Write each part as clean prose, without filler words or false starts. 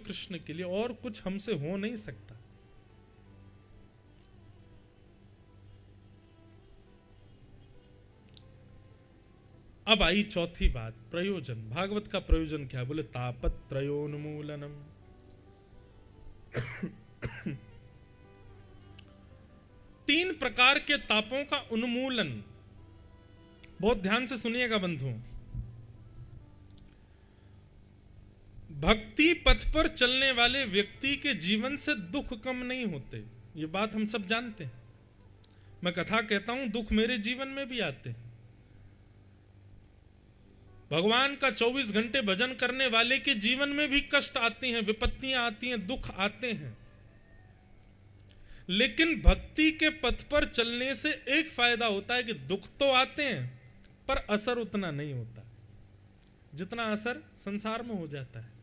कृष्ण के लिए, और कुछ हमसे हो नहीं सकता। अब आई चौथी बात, प्रयोजन। भागवत का प्रयोजन क्या है? बोले तापत्रयोन्मूलनम। तीन प्रकार के तापों का उन्मूलन। बहुत ध्यान से सुनिएगा बंधुओं। भक्ति पथ पर चलने वाले व्यक्ति के जीवन से दुख कम नहीं होते, ये बात हम सब जानते हैं। मैं कथा कहता हूं, दुख मेरे जीवन में भी आते हैं। भगवान का 24 घंटे भजन करने वाले के जीवन में भी कष्ट आते हैं, विपत्तियां आती हैं, दुख आते हैं। लेकिन भक्ति के पथ पर चलने से एक फायदा होता है कि दुख तो आते हैं पर असर उतना नहीं होता जितना असर संसार में हो जाता है।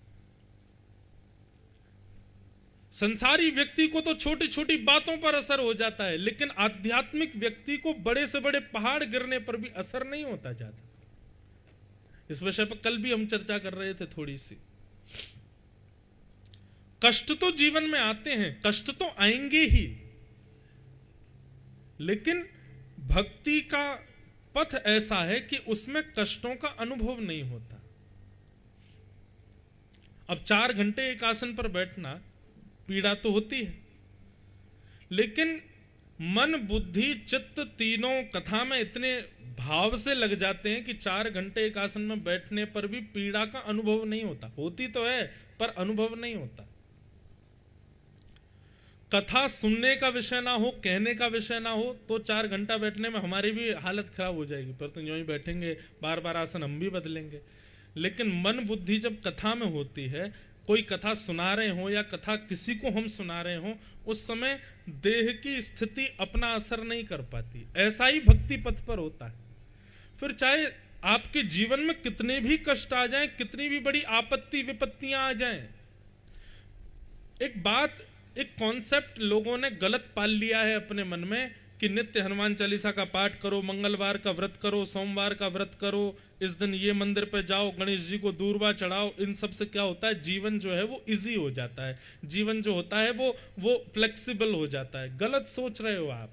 संसारी व्यक्ति को तो छोटी छोटी बातों पर असर हो जाता है, लेकिन आध्यात्मिक व्यक्ति को बड़े से बड़े पहाड़ गिरने पर भी असर नहीं होता ज्यादा। इस विषय पर कल भी हम चर्चा कर रहे थे थोड़ी सी। कष्ट तो जीवन में आते हैं, कष्ट तो आएंगे ही, लेकिन भक्ति का पथ ऐसा है कि उसमें कष्टों का अनुभव नहीं होता। अब 4 घंटे एक आसन पर बैठना पीड़ा तो होती है, लेकिन मन बुद्धि चित्त तीनों कथा में इतने भाव से लग जाते हैं कि 4 घंटे एक आसन में बैठने पर भी पीड़ा का अनुभव नहीं होता। होती तो है पर अनुभव नहीं होता। कथा सुनने का विषय ना हो, कहने का विषय ना हो, तो 4 घंटा बैठने में हमारी भी हालत खराब हो जाएगी। पर तो यूं ही बैठेंगे, बार बार आसन हम भी बदलेंगे। लेकिन मन बुद्धि जब कथा में होती है, कोई कथा सुना रहे हो या कथा किसी को हम सुना रहे हो, उस समय देह की स्थिति अपना असर नहीं कर पाती। ऐसा ही भक्ति पथ पर होता है। फिर चाहे आपके जीवन में कितने भी कष्ट आ जाएं, कितनी भी बड़ी आपत्ति विपत्तियां आ जाएं, एक बात, एक कॉन्सेप्ट लोगों ने गलत पाल लिया है अपने मन में कि नित्य हनुमान चालीसा का पाठ करो, मंगलवार का व्रत करो, सोमवार का व्रत करो, इस दिन ये मंदिर पे जाओ, गणेश जी को दूर्वा चढ़ाओ। इन सब से क्या होता है? जीवन जो है वो इजी हो जाता है, जीवन जो होता है वो फ्लेक्सिबल हो जाता है। गलत सोच रहे हो आप।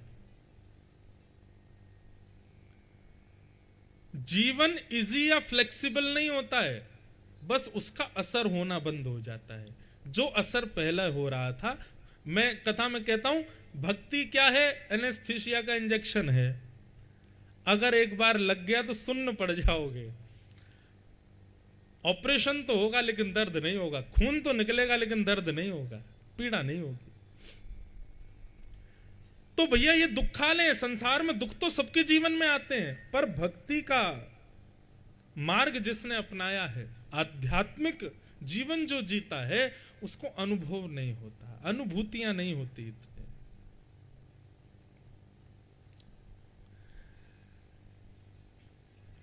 जीवन इजी या फ्लेक्सिबल नहीं होता है, बस उसका असर होना बंद हो जाता है। जो असर पहले हो रहा था, मैं कथा में कहता हूं, भक्ति क्या है? एनेस्थीसिया का इंजेक्शन है। अगर एक बार लग गया तो सुन्न पड़ जाओगे। ऑपरेशन तो होगा लेकिन दर्द नहीं होगा, खून तो निकलेगा लेकिन दर्द नहीं होगा, पीड़ा नहीं होगी। तो भैया ये दुखालय संसार में दुख तो सबके जीवन में आते हैं, पर भक्ति का मार्ग जिसने अपनाया है, आध्यात्मिक जीवन जो जीता है, उसको अनुभव नहीं होता, अनुभूतियां नहीं होती।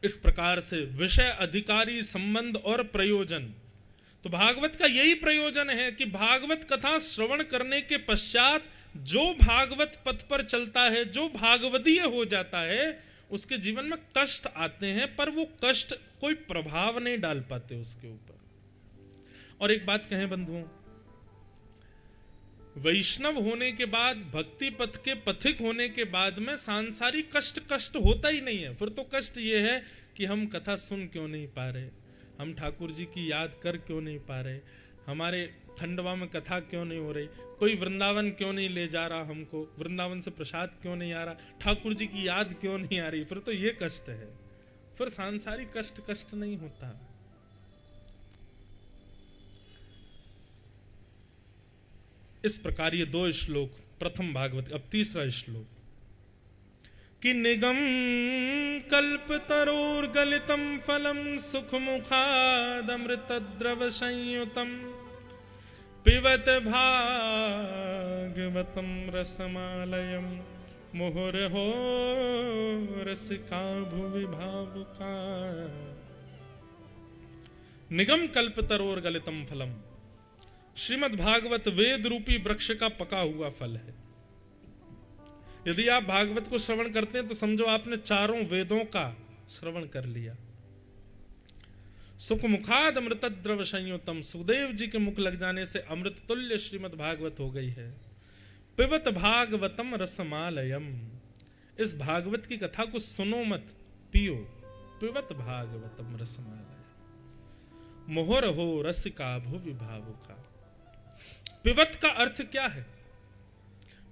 इस प्रकार से विषय अधिकारी संबंध और प्रयोजन, तो भागवत का यही प्रयोजन है कि भागवत कथा श्रवण करने के पश्चात जो भागवत पथ पर चलता है, जो भागवदीय हो जाता है, उसके जीवन में कष्ट आते हैं, पर वो कष्ट कोई प्रभाव नहीं डाल पाते उसके ऊपर। और एक बात कहें बंधुओं, वैष्णव होने के बाद, भक्ति पथ के पथिक होने के बाद में सांसारिक कष्ट होता ही नहीं है। फिर तो कष्ट ये है कि हम कथा सुन क्यों नहीं पा रहे, हम ठाकुर जी की याद कर क्यों नहीं पा रहे, हमारे खंडवा में कथा क्यों नहीं हो रही, कोई वृंदावन क्यों नहीं ले जा रहा हमको, वृंदावन से प्रसाद क्यों नहीं आ रहा, ठाकुर जी की याद क्यों नहीं आ रही। फिर तो ये कष्ट है। फिर सांसारिक कष्ट नहीं होता। इस प्रकार ये 2 श्लोक, प्रथम भागवत। अब तीसरा श्लोक कि निगम कल्पतरोर्गलितं फलं सुखमुखादमृतद्रव संयुतं पिबत भागवतं रसमालयं मुहुर्हो रसिका भुवि भावुका। निगम कल्पतरोर्गलितं फलम, श्रीमद् भागवत वेद रूपी वृक्ष का पका हुआ फल है। यदि आप भागवत को श्रवण करते हैं तो समझो आपने 4 वेदों का श्रवण कर लिया। सुख मुखाद अमृत द्रव संयुतम, सुखदेव जी के मुख लग जाने से अमृत तुल्य श्रीमद् भागवत हो गई है। पिबत भागवतम रसमालयम, इस भागवत की कथा को सुनो मत, पियो। पिबत भागवतम रसमालयम, मोहर हो रसिका भुवि भावुका। पिबत का अर्थ क्या है?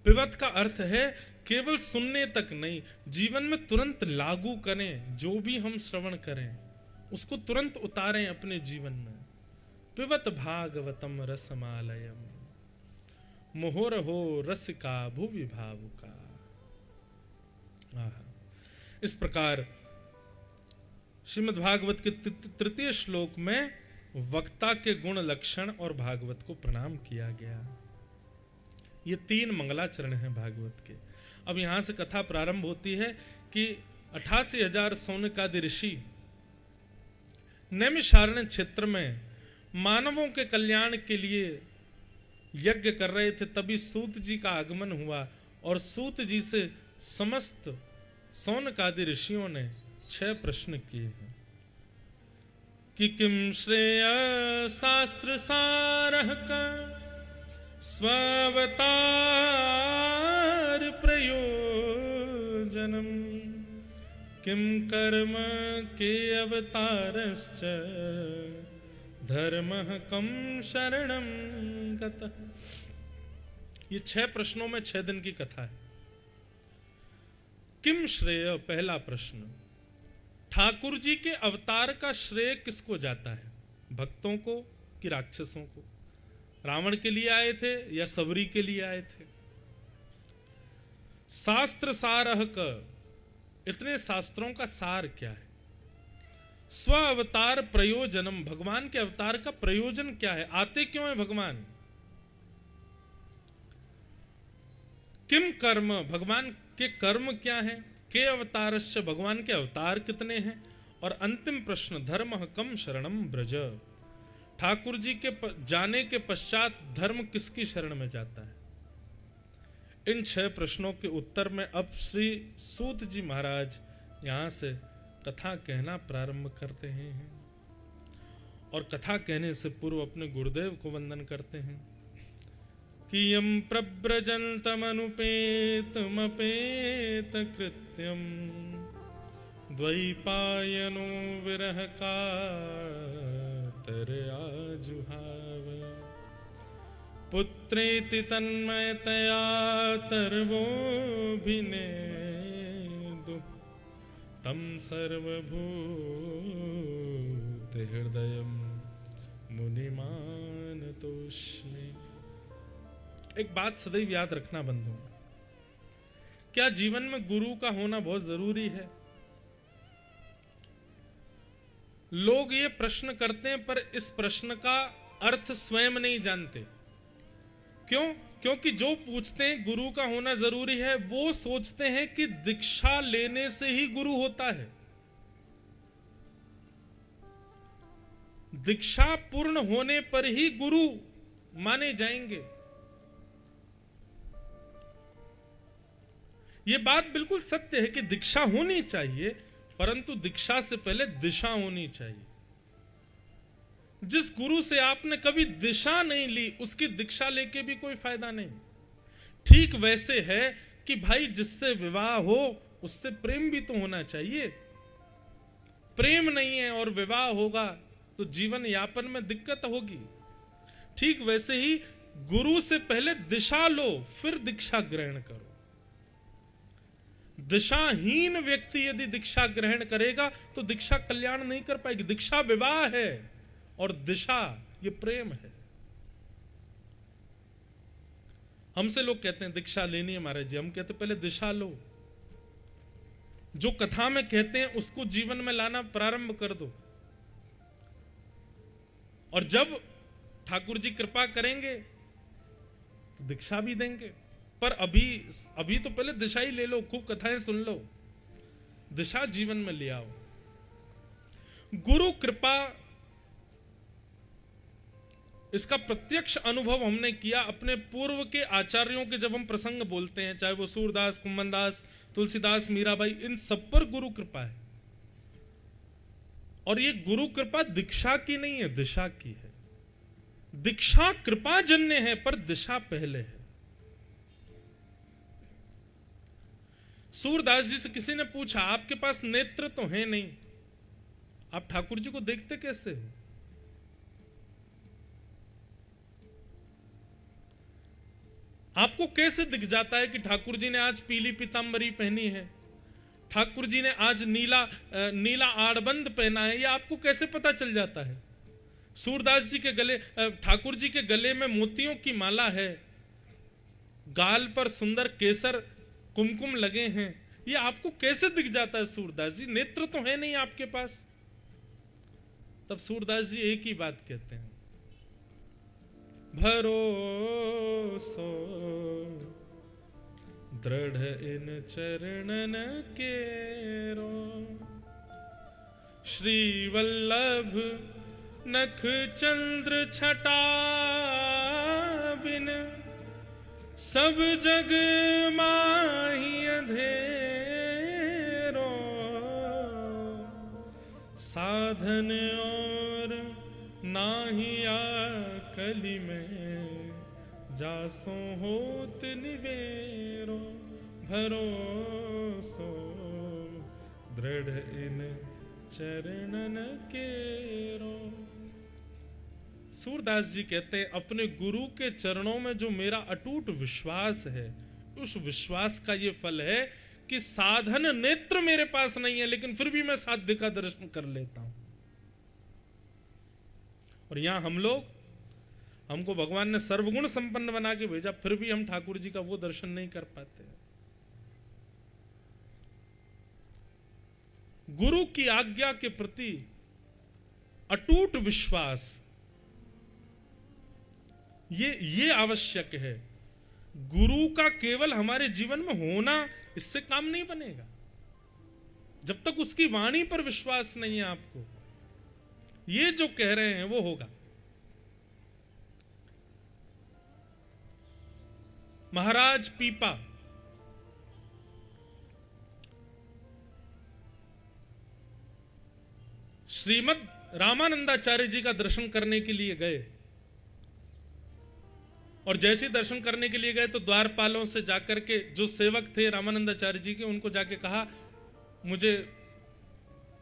पिबत का अर्थ है केवल सुनने तक नहीं, जीवन में तुरंत लागू करें। जो भी हम श्रवण करें उसको तुरंत उतारें अपने जीवन में। पिबत भागवतम रसमालयम, मोहर हो रसिका भुवि भावुका। इस प्रकार श्रीमद् भागवत के तृतीय श्लोक में वक्ता के गुण लक्षण और भागवत को प्रणाम किया गया। ये 3 मंगलाचरण हैं भागवत के। अब यहां से कथा प्रारंभ होती है कि 88,000 सौनकादि ऋषि नैमिषारण्य क्षेत्र में मानवों के कल्याण के लिए यज्ञ कर रहे थे। तभी सूत जी का आगमन हुआ और सूत जी से समस्त सौनकादि ऋषियों ने 6 प्रश्न किए हैं कि किम श्रेय शास्त्र सारः का स्वावतार प्रयोजनम, किम कर्म के अवतारश्च धर्मः कम शरणम गतः। ये 6 प्रश्नों में 6 दिन की कथा है। किम श्रेय, पहला प्रश्न, ठाकुर जी के अवतार का श्रेय किसको जाता है? भक्तों को कि राक्षसों को? रावण के लिए आए थे या सबरी के लिए आए थे? शास्त्र सारः का, इतने शास्त्रों का सार क्या है? स्व अवतार प्रयोजनम, भगवान के अवतार का प्रयोजन क्या है? आते क्यों है भगवान? किम कर्म, भगवान के कर्म क्या है? के अवतारश्च, भगवान के अवतार कितने हैं? और अंतिम प्रश्न, धर्म कम शरणम ब्रज, ठाकुर जी के जाने के पश्चात धर्म किसकी शरण में जाता है? इन 6 प्रश्नों के उत्तर में अब श्री सूत जी महाराज यहां से कथा कहना प्रारंभ करते हैं और कथा कहने से पूर्व अपने गुरुदेव को वंदन करते हैं कि यम प्रव्रजन्तमनुपेतमपेत कृत्यम द्वैपायनो विरह कातर आजुहाव, पुत्रेति तन्मयतया तर्वोऽभिनेदु तम सर्वभूत हृदयम मुनिमानतोस्मि। एक बात सदैव याद रखना बंधु, क्या जीवन में गुरु का होना बहुत जरूरी है? लोग ये प्रश्न करते हैं पर इस प्रश्न का अर्थ स्वयं नहीं जानते। क्यों? क्योंकि जो पूछते हैं गुरु का होना जरूरी है, वो सोचते हैं कि दीक्षा लेने से ही गुरु होता है। दीक्षा पूर्ण होने पर ही गुरु माने जाएंगे। यह बात बिल्कुल सत्य है कि दीक्षा होनी चाहिए, परंतु दीक्षा से पहले दिशा होनी चाहिए। जिस गुरु से आपने कभी दिशा नहीं ली, उसकी दीक्षा लेके भी कोई फायदा नहीं। ठीक वैसे है कि भाई जिससे विवाह हो उससे प्रेम भी तो होना चाहिए। प्रेम नहीं है और विवाह होगा तो जीवन यापन में दिक्कत होगी। ठीक वैसे ही गुरु से पहले दिशा लो, फिर दीक्षा ग्रहण करो। दिशाहीन व्यक्ति यदि दीक्षा ग्रहण करेगा तो दीक्षा कल्याण नहीं कर पाएगी। दीक्षा विवाह है और दिशा ये प्रेम है। हमसे लोग कहते हैं दीक्षा लेनी है महाराज जी, हम कहते पहले दिशा लो। जो कथा में कहते हैं उसको जीवन में लाना प्रारंभ कर दो, और जब ठाकुर जी कृपा करेंगे दीक्षा भी देंगे। पर अभी तो पहले दिशा ही ले लो, खूब कथाएं सुन लो, दिशा जीवन में ले आओ। गुरु कृपा, इसका प्रत्यक्ष अनुभव हमने किया अपने पूर्व के आचार्यों के। जब हम प्रसंग बोलते हैं, चाहे वो सूरदास, कुम्भनदास, तुलसीदास, मीराबाई, इन सब पर गुरु कृपा है। और ये गुरु कृपा दीक्षा की नहीं है, दिशा की है। दीक्षा कृपा जन्य है, पर दिशा पहले है। सूरदास जी से किसी ने पूछा, आपके पास नेत्र तो है नहीं, आप ठाकुर जी को देखते कैसे हो? आपको कैसे दिख जाता है कि ठाकुर जी ने आज पीली पीतांबरी पहनी है, ठाकुर जी ने आज नीला आड़बंद पहना है, यह आपको कैसे पता चल जाता है? सूरदास जी के गले, ठाकुर जी के गले में मोतियों की माला है, गाल पर सुंदर केसर कुमकुम लगे हैं, ये आपको कैसे दिख जाता है सूरदास जी? नेत्र तो है नहीं आपके पास। तब सूरदास जी एक ही बात कहते हैं, भरोसो दृढ़ इन चरणन केरो, श्री वल्लभ नख चंद्र छटा बिन, सब जग माही अंधेरो, साधन और नाही आकली में, जासो होत निवेरो, भरोसो दृढ़ इन चरणन केरो। सूरदास जी कहते हैं, अपने गुरु के चरणों में जो मेरा अटूट विश्वास है, उस विश्वास का ये फल है कि साधन नेत्र मेरे पास नहीं है, लेकिन फिर भी मैं साध्य का दर्शन कर लेता हूं। और यहां हमको भगवान ने सर्वगुण संपन्न बना के भेजा, फिर भी हम ठाकुर जी का वो दर्शन नहीं कर पाते। गुरु की आज्ञा के प्रति अटूट विश्वास ये आवश्यक है। गुरु का केवल हमारे जीवन में होना, इससे काम नहीं बनेगा। जब तक उसकी वाणी पर विश्वास नहीं है आपको, ये जो कह रहे हैं वो होगा। महाराज पीपा श्रीमद रामानंदाचार्य जी का दर्शन करने के लिए गए, और जैसे दर्शन करने के लिए गए तो द्वारपालों से जाकर के जो सेवक थे रामानंदाचार्य जी के, उनको जाके कहा, मुझे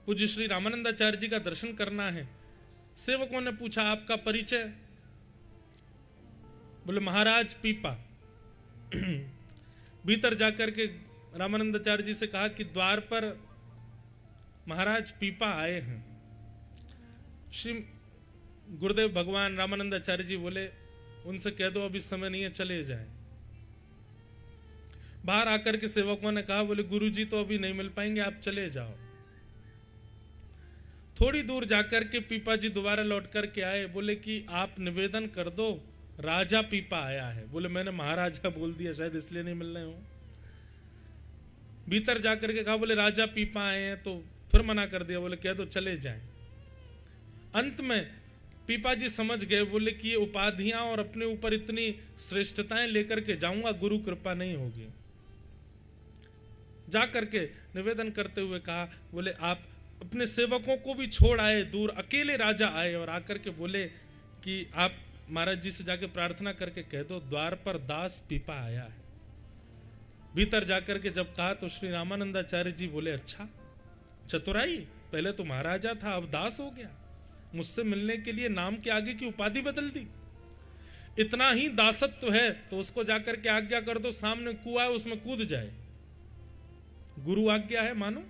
पूज्य श्री रामानंदाचार्य जी का दर्शन करना है। सेवकों ने पूछा, आपका परिचय? बोले महाराज पीपा। भीतर जाकर के रामानंदाचार्य जी से कहा कि द्वार पर महाराज पीपा आए हैं। श्री गुरुदेव भगवान रामानंदाचार्य जी बोले, उनसे कह दो अभी समय नहीं है, चले जाए। बाहर आकर के सेवकों ने कहा, बोले गुरु जी तो अभी नहीं मिल पाएंगे, आप चले जाओ। थोड़ी दूर जाकर के पीपा जी दोबारा लौट करके आए, बोले कि आप निवेदन कर दो, राजा पीपा आया है। बोले मैंने महाराजा बोल दिया, शायद इसलिए नहीं मिल रहे हो। भीतर जाकर के कहा, बोले राजा पीपा आए हैं, तो फिर मना कर दिया, बोले कह दो चले जाएं। अंत में पीपा जी समझ गए, बोले कि ये उपाधियां और अपने ऊपर इतनी श्रेष्ठताएं लेकर के जाऊंगा, गुरु कृपा नहीं होगी। जाकर के निवेदन करते हुए कहा, बोले आप अपने सेवकों को भी छोड़ आए दूर, अकेले राजा आए और आकर के बोले कि आप महाराज जी से जाके प्रार्थना करके कह दो, द्वार पर दास पीपा आया है। भीतर जाकर के जब कहा तो श्री रामानंदाचार्य जी बोले, अच्छा चतुराई, पहले तो महाराजा था, अब दास हो गया, मुझसे मिलने के लिए नाम के आगे की उपाधि बदल दी। इतना ही दासत्व है तो उसको जाकर के आज्ञा कर दो, सामने कुआं है उसमें कूद जाए। गुरु आज्ञा है, मानो।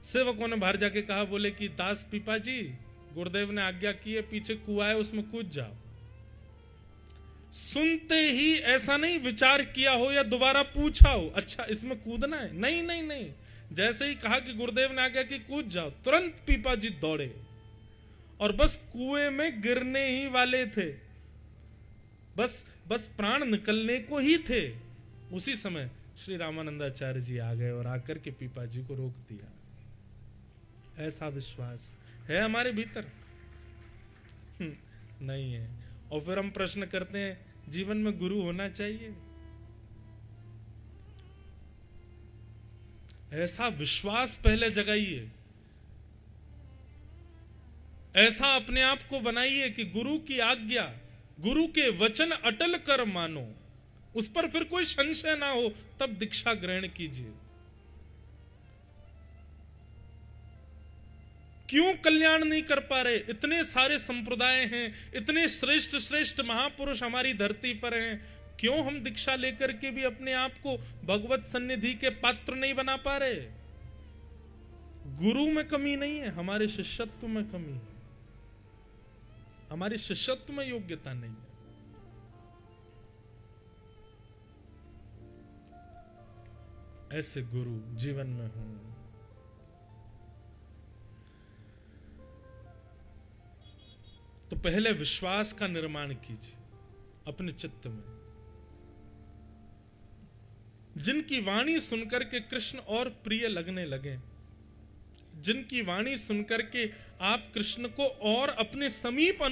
सेवकों ने बाहर जाके कहा, बोले कि दास पीपा जी, गुरुदेव ने आज्ञा की है, पीछे कुआं है उसमें कूद जाओ। सुनते ही ऐसा नहीं विचार किया हो या दोबारा पूछा हो, अच्छा इसमें कूदना है, नहीं नहीं नहीं, जैसे ही कहा कि गुरुदेव ने आज्ञा की कूद जाओ, तुरंत पीपा जी दौड़े और बस कुएं में गिरने ही वाले थे, बस प्राण निकलने को ही थे। उसी समय श्री रामानंदाचार्य जी आ गए और आकर के पीपा जी को रोक दिया। ऐसा विश्वास है हमारे भीतर? नहीं है। और फिर हम प्रश्न करते हैं, जीवन में गुरु होना चाहिए? ऐसा विश्वास पहले जगाइए ऐसा अपने आप को बनाइए कि गुरु की आज्ञा, गुरु के वचन अटल कर मानो, उस पर फिर कोई संशय ना हो, तब दीक्षा ग्रहण कीजिए। क्यों कल्याण नहीं कर पा रहे? इतने सारे संप्रदाय हैं, इतने श्रेष्ठ श्रेष्ठ महापुरुष हमारी धरती पर हैं, क्यों हम दीक्षा लेकर के भी अपने आप को भगवत सन्निधि के पात्र नहीं बना पा रहे? गुरु में कमी नहीं है, हमारे शिष्यत्व में कमी है, हमारी शिष्यत्व में योग्यता नहीं है। ऐसे गुरु जीवन में हो। तो पहले विश्वास का निर्माण कीजिए अपने चित्त में। जिनकी वाणी सुनकर के कृष्ण और प्रिय लगने लगे, जिनकी वाणी सुनकर के आप कृष्ण को और अपने समीप